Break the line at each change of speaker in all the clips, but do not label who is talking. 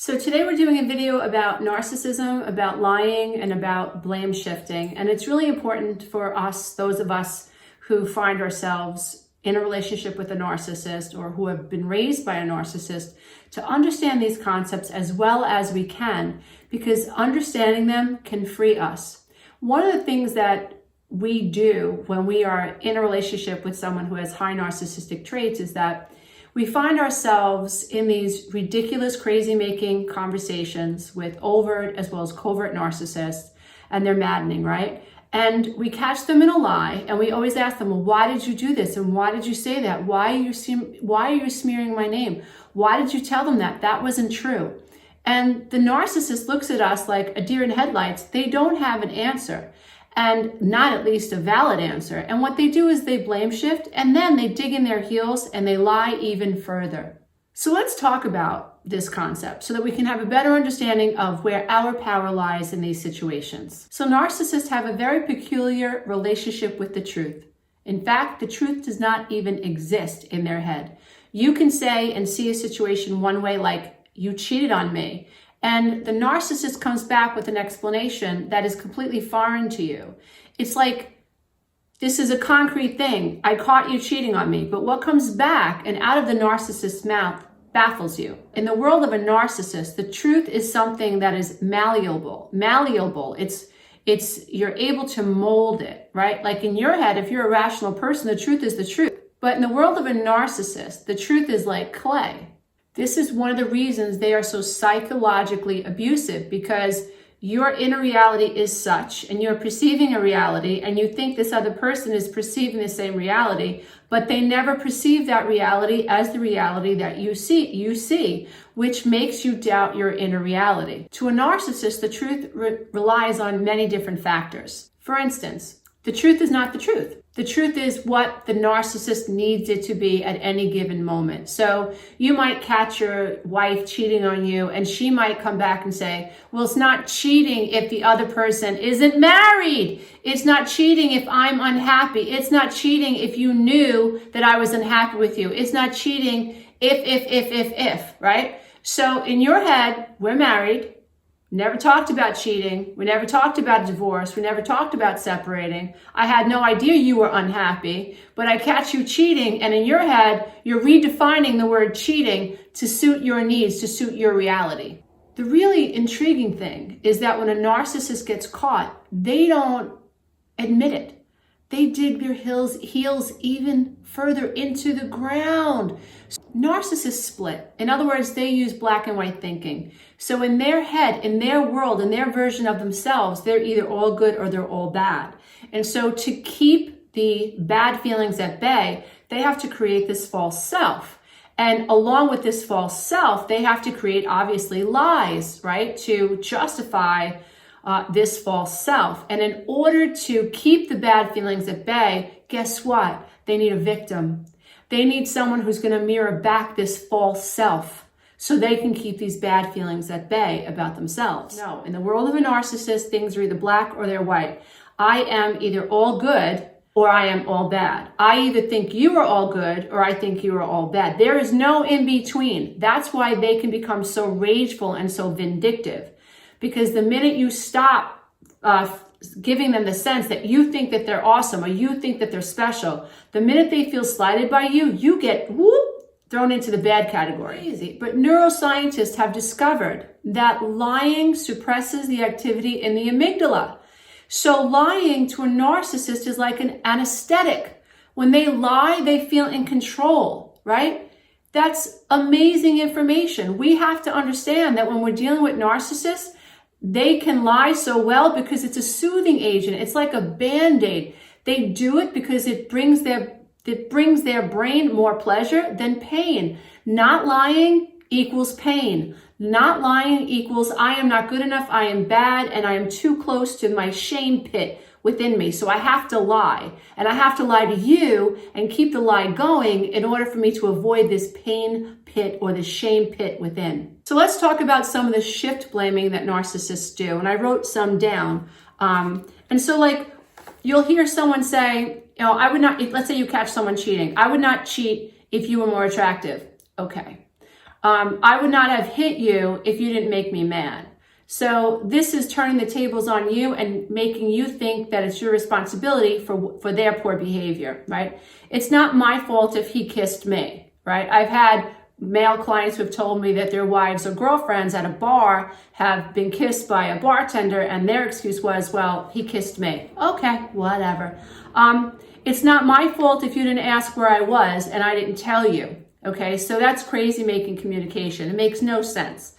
So today we're doing a video about narcissism, about lying, and about blame shifting. And it's really important for us, those of us who find ourselves in a relationship with a narcissist or who have been raised by a narcissist, to understand these concepts as well as we can, because understanding them can free us. One of the things that we do when we are in a relationship with someone who has high narcissistic traits is that we find ourselves in these ridiculous, crazy-making conversations with overt as well as covert narcissists, and they're maddening, right? And we catch them in a lie, and we always ask them, well, why did you do this? And why did you say that? Why are you smearing my name? Why did you tell them that? That wasn't true. And the narcissist looks at us like a deer in headlights. They don't have an answer, and not at least a valid answer. And what they do is they blame shift, and then they dig in their heels and they lie even further. So let's talk about this concept so that we can have a better understanding of where our power lies in these situations. So narcissists have a very peculiar relationship with the truth. In fact, the truth does not even exist in their head. You can say and see a situation one way, like, you cheated on me. And the narcissist comes back with an explanation that is completely foreign to you. It's like, this is a concrete thing. I caught you cheating on me. But what comes back and out of the narcissist's mouth baffles you. In the world of a narcissist, the truth is something that is malleable. It's you're able to mold it, right? Like in your head, if you're a rational person, the truth is the truth. But in the world of a narcissist, the truth is like clay. This is one of the reasons they are so psychologically abusive, because your inner reality is such, and you're perceiving a reality, and you think this other person is perceiving the same reality, but they never perceive that reality as the reality that you see, which makes you doubt your inner reality. To a narcissist, the truth relies on many different factors. For instance, the truth is not the truth. The truth is what the narcissist needs it to be at any given moment. So you might catch your wife cheating on you, and she might come back and say, well, it's not cheating if the other person isn't married. It's not cheating if I'm unhappy. It's not cheating if you knew that I was unhappy with you. It's not cheating if, right? So in your head, we're married. Never talked about cheating. We never talked about divorce. We never talked about separating. I had no idea you were unhappy, but I catch you cheating, and in your head, you're redefining the word cheating to suit your needs, to suit your reality. The really intriguing thing is that when a narcissist gets caught, they don't admit it. They dig their heels even further into the ground. Narcissists split. In other words, they use black and white thinking. So in their head, in their world, in their version of themselves, they're either all good or they're all bad. And so to keep the bad feelings at bay, they have to create this false self. And along with this false self, they have to create, obviously, lies, right, to justify this false self. And in order to keep the bad feelings at bay, guess what? They need a victim. They need someone who's going to mirror back this false self so they can keep these bad feelings at bay about themselves. No, in the world of a narcissist, things are either black or they're white. I am either all good or I am all bad. I either think you are all good or I think you are all bad. There is no in between. That's why they can become so rageful and so vindictive. Because the minute you stop giving them the sense that you think that they're awesome or you think that they're special, the minute they feel slighted by you, you get thrown into the bad category. Crazy. But neuroscientists have discovered that lying suppresses the activity in the amygdala. So lying to a narcissist is like an anesthetic. When they lie, they feel in control, right? That's amazing information. We have to understand that when we're dealing with narcissists, they can lie so well because it's a soothing agent. It's like a Band-Aid. They do it because it brings their brain more pleasure than pain. Not lying equals pain. Not lying equals I am not good enough, I am bad, and I am too close to my shame pit within me. So I have to lie. And I have to lie to you and keep the lie going in order for me to avoid this pain pit or the shame pit within. So let's talk about some of the shift blaming that narcissists do. And I wrote some down. And so like you'll hear someone say, you know, I would not, let's say you catch someone cheating. I would not cheat if you were more attractive. Okay. I would not have hit you if you didn't make me mad. So this is turning the tables on you and making you think that it's your responsibility for their poor behavior, right? It's not my fault if he kissed me, right? I've had male clients who have told me that their wives or girlfriends at a bar have been kissed by a bartender and their excuse was, well, he kissed me. Okay, whatever. It's not my fault if you didn't ask where I was and I didn't tell you. Okay, so that's crazy making communication. It makes no sense.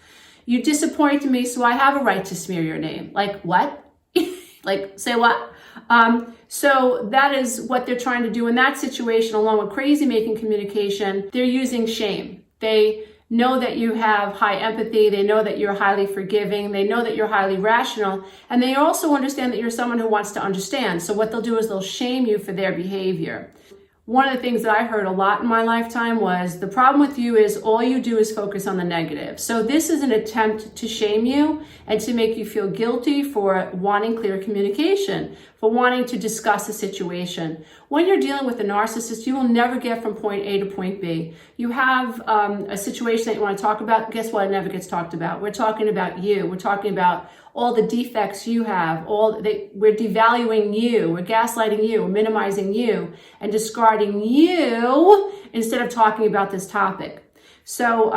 You disappointed me, so I have a right to smear your name. Like what? Like, say what? So that is what they're trying to do in that situation, along with crazy making communication. They're using shame. They know that you have high empathy. They know that you're highly forgiving. They know that you're highly rational. And they also understand that you're someone who wants to understand. So what they'll do is they'll shame you for their behavior. One of the things that I heard a lot in my lifetime was the problem with you is all you do is focus on the negative. So this is an attempt to shame you and to make you feel guilty for wanting clear communication, for wanting to discuss a situation. When you're dealing with a narcissist, you will never get from point A to point B. You have a situation that you want to talk about. Guess what? It never gets talked about. We're talking about you. We're talking about all the defects you have, we're devaluing you, we're gaslighting you, we're minimizing you, and discarding you instead of talking about this topic. So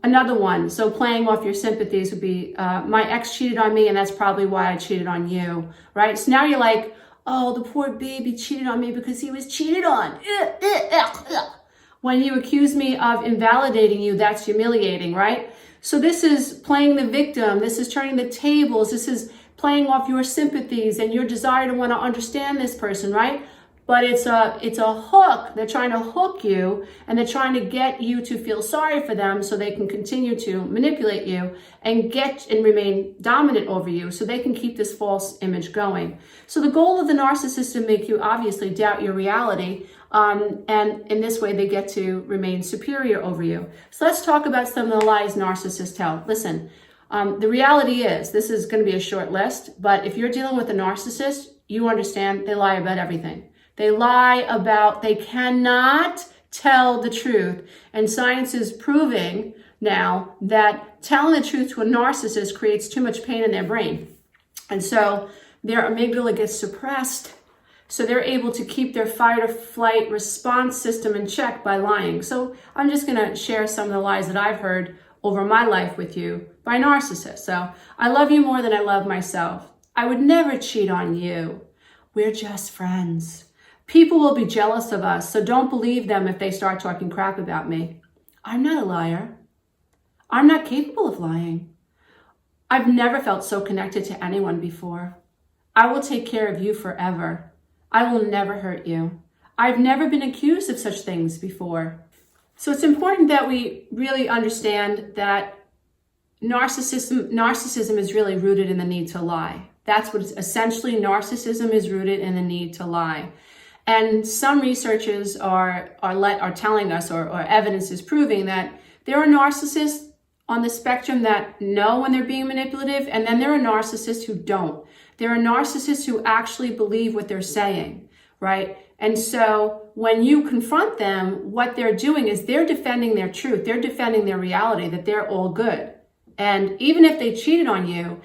another one, so playing off your sympathies would be, my ex cheated on me and that's probably why I cheated on you, right? So now you're like, oh, the poor baby cheated on me because he was cheated on. When you accuse me of invalidating you, that's humiliating, right? So this is playing the victim. This is turning the tables. This is playing off your sympathies and your desire to want to understand this person, right? But it's a hook. They're trying to hook you and they're trying to get you to feel sorry for them so they can continue to manipulate you and remain dominant over you so they can keep this false image going. So the goal of the narcissist is to make you obviously doubt your reality. And in this way, they get to remain superior over you. So let's talk about some of the lies narcissists tell. Listen, the reality is, this is going to be a short list, but if you're dealing with a narcissist, you understand they lie about everything. They cannot tell the truth. And science is proving now that telling the truth to a narcissist creates too much pain in their brain. And so their amygdala gets suppressed. So they're able to keep their fight or flight response system in check by lying. So I'm just going to share some of the lies that I've heard over my life with you by narcissists. So I love you more than I love myself. I would never cheat on you. We're just friends. People will be jealous of us, so don't believe them if they start talking crap about me. I'm not a liar. I'm not capable of lying. I've never felt so connected to anyone before. I will take care of you forever. I will never hurt you. I've never been accused of such things before. So it's important that we really understand that narcissism is really rooted in the need to lie. That's what essentially narcissism is rooted in the need to lie. And some researchers are telling us, or evidence is proving that there are narcissists on the spectrum that know when they're being manipulative, and then there are narcissists who don't. There are narcissists who actually believe what they're saying, right? And so when you confront them, what they're doing is they're defending their truth. They're defending their reality, that they're all good. And even if they cheated on you,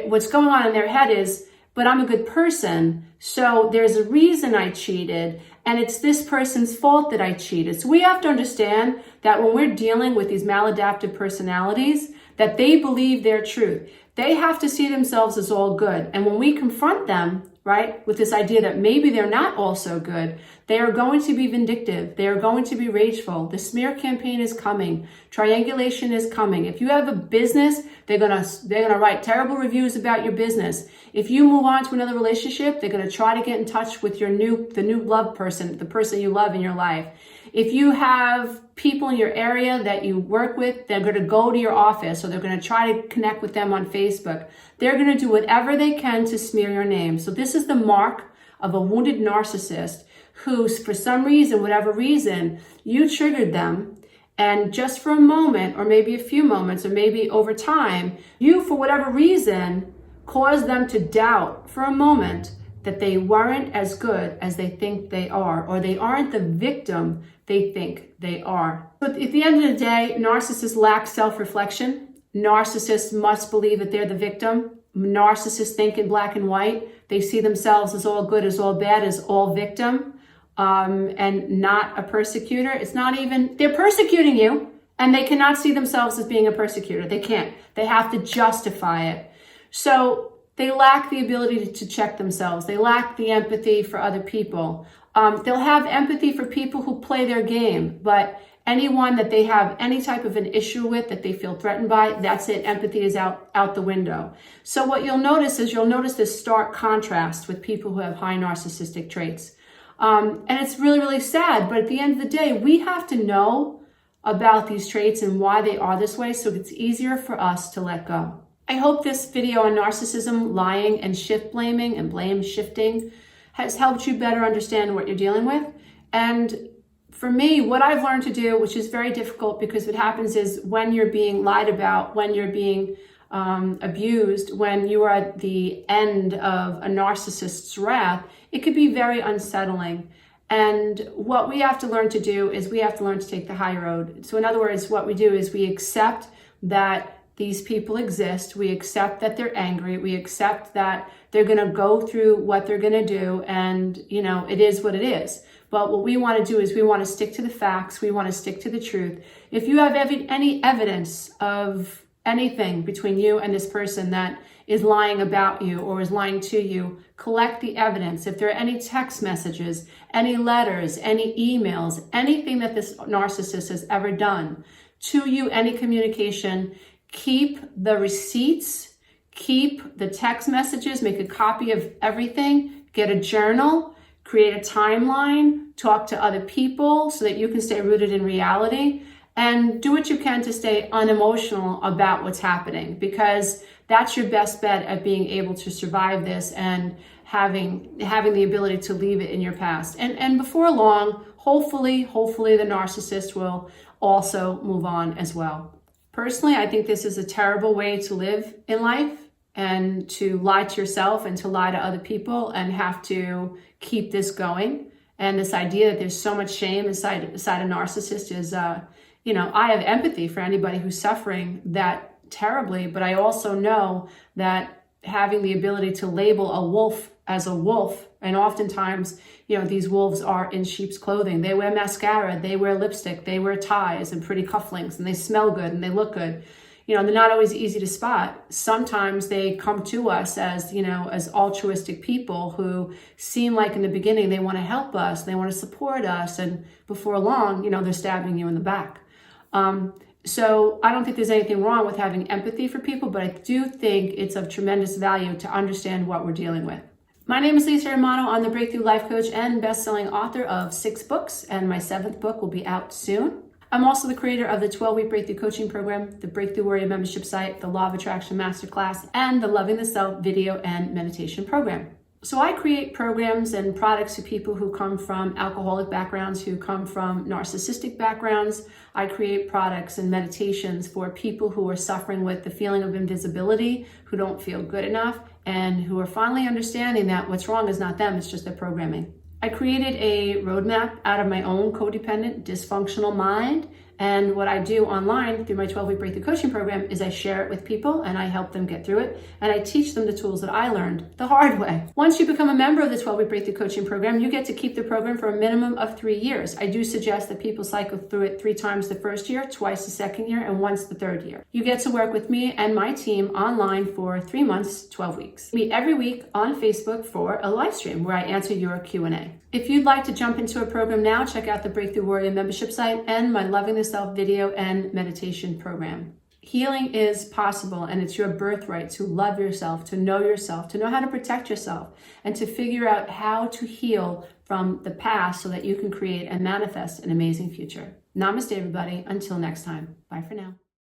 what's going on in their head is, but I'm a good person, so there's a reason I cheated, and it's this person's fault that I cheated. So we have to understand that when we're dealing with these maladaptive personalities, that they believe their truth. They have to see themselves as all good. And when we confront them, right, with this idea that maybe they're not all so good, they are going to be vindictive. They are going to be rageful. The smear campaign is coming. Triangulation is coming. If you have a business, they're gonna write terrible reviews about your business. If you move on to another relationship, they're gonna try to get in touch with the new love person, the person you love in your life. If you have people in your area that you work with, they're going to go to your office, or they're going to try to connect with them on Facebook. They're going to do whatever they can to smear your name. So this is the mark of a wounded narcissist who, for some reason, whatever reason, you triggered them. And just for a moment, or maybe a few moments, or maybe over time, you, for whatever reason, caused them to doubt for a moment that they weren't as good as they think they are, or they aren't the victim they think they are. But at the end of the day, narcissists lack self-reflection. Narcissists must believe that they're the victim. Narcissists think in black and white. They see themselves as all good, as all bad, as all victim, and not a persecutor. It's not even, they're persecuting you, and they cannot see themselves as being a persecutor. They can't. They have to justify it. So they lack the ability to check themselves. They lack the empathy for other people. They'll have empathy for people who play their game, but anyone that they have any type of an issue with, that they feel threatened by, that's it. Empathy is out the window. So what you'll notice is this stark contrast with people who have high narcissistic traits. And it's really, really sad. But at the end of the day, we have to know about these traits and why they are this way, so it's easier for us to let go. I hope this video on narcissism, lying, and shift blaming and blame shifting has helped you better understand what you're dealing with. And for me, what I've learned to do, which is very difficult because what happens is when you're being lied about, when you're being abused, when you are at the end of a narcissist's wrath, it could be very unsettling. And what we have to learn to do is we have to learn to take the high road. So in other words, what we do is we accept that these people exist. We accept that they're angry. We accept that they're going to go through what they're going to do. And, you know, it is what it is. But what we want to do is we want to stick to the facts. We want to stick to the truth. If you have any evidence of anything between you and this person that is lying about you or is lying to you, collect the evidence. If there are any text messages, any letters, any emails, anything that this narcissist has ever done to you, any communication, keep the receipts, keep the text messages, make a copy of everything, get a journal, create a timeline, talk to other people so that you can stay rooted in reality, and do what you can to stay unemotional about what's happening, because that's your best bet at being able to survive this and having the ability to leave it in your past. And before long, hopefully the narcissist will also move on as well. Personally, I think this is a terrible way to live in life, and to lie to yourself and to lie to other people and have to keep this going. And this idea that there's so much shame inside a narcissist is, you know, I have empathy for anybody who's suffering that terribly, but I also know that having the ability to label a wolf as a wolf, and oftentimes, you know, these wolves are in sheep's clothing. They wear mascara, they wear lipstick, they wear ties and pretty cufflinks, and they smell good and they look good. You know, they're not always easy to spot. Sometimes they come to us as, you know, as altruistic people who seem like in the beginning they want to help us, they want to support us, and before long, you know, they're stabbing you in the back. So I don't think there's anything wrong with having empathy for people, but I do think it's of tremendous value to understand what we're dealing with. My name is Lisa Romano. I'm the Breakthrough Life Coach and best-selling author of 6 books, and my 7th book will be out soon. I'm also the creator of the 12-week Breakthrough Coaching Program, the Breakthrough Warrior membership site, the Law of Attraction Masterclass, and the Loving the Self video and meditation program. So I create programs and products for people who come from alcoholic backgrounds, who come from narcissistic backgrounds. I create products and meditations for people who are suffering with the feeling of invisibility, who don't feel good enough, and who are finally understanding that what's wrong is not them, it's just their programming. I created a roadmap out of my own codependent, dysfunctional mind. And what I do online through my 12-week Breakthrough Coaching Program is I share it with people and I help them get through it. And I teach them the tools that I learned the hard way. Once you become a member of the 12-week Breakthrough Coaching Program, you get to keep the program for a minimum of 3 years. I do suggest that people cycle through it 3 times the first year, twice the second year, and once the third year. You get to work with me and my team online for 3 months, 12 weeks. Meet every week on Facebook for a live stream where I answer your Q&A. If you'd like to jump into a program now, check out the Breakthrough Warrior membership site and my Loving the Self video and meditation program. Healing is possible, and it's your birthright to love yourself, to know how to protect yourself, and to figure out how to heal from the past so that you can create and manifest an amazing future. Namaste, everybody. Until next time. Bye for now.